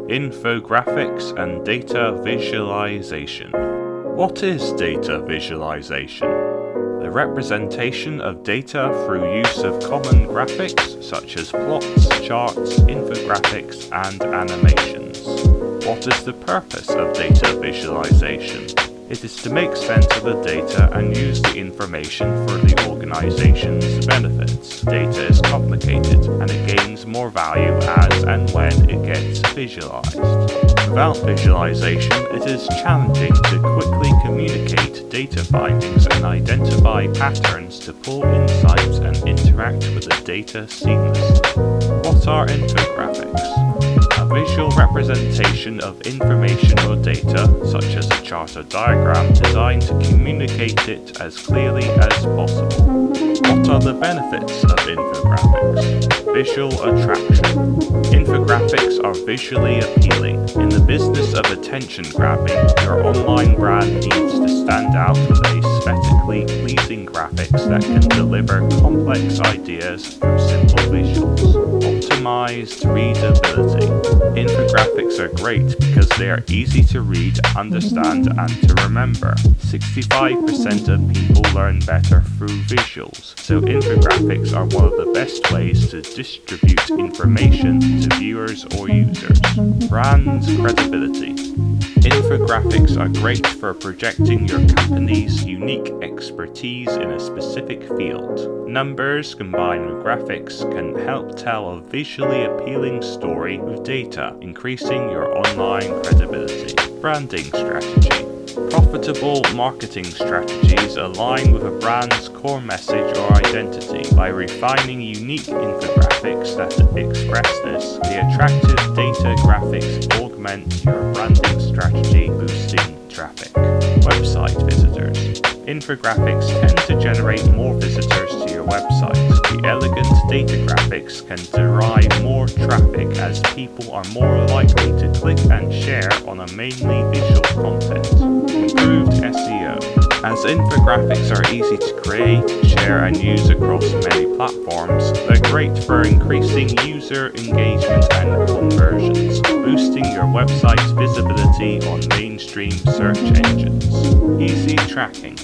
Infographics and data visualization. What is data visualization? The representation of data through use of common graphics such as plots, charts, infographics, and animations. What is the purpose of data visualization? It is to make sense of the data and use the information for the organization's benefits. Data is complicated and it gains more value as and when it gets visualized. Without visualization, it is challenging to quickly communicate data findings and identify patterns to pull insights and interact with the data seamlessly. What are infographics? A visual representation of information or data, such as a chart or diagram, designed to communicate it as clearly as possible. What are the benefits of infographics? Visual attraction. Infographics are visually appealing. In the business of attention grabbing, your online brand needs to stand out with aesthetically pleasing graphics that can deliver complex ideas through simple visuals. Optimized readability. Infographics are great because they are easy to read, understand, and to remember. 65% of people learn better through visuals, so infographics are one of the best ways to distribute information to viewers or users. Brand credibility. Infographics are great for projecting your company's unique expertise in a specific field. Numbers combined with graphics can help tell a visually appealing story with data, increasing your online credibility. Branding strategy. Profitable marketing strategies align with a brand's core message or identity. By refining unique infographics that express this, the attractive data graphics augment your branding strategy, boosting traffic. Website visitors. Infographics tend to generate more visitors to your website. The elegant data graphics can derive more traffic as people are more likely to click and share on a mainly visual content. Improved SEO. As infographics are easy to create, share, and use across many platforms, they're great for increasing user engagement and conversions, boosting your website's visibility on mainstream search engines. Easy tracking.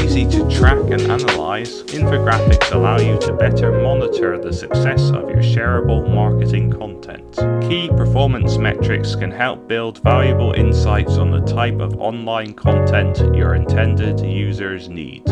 Easy to track and analyze, infographics allow you to better monitor the success of your shareable marketing content. Key performance metrics can help build valuable insights on the type of online content your intended users need.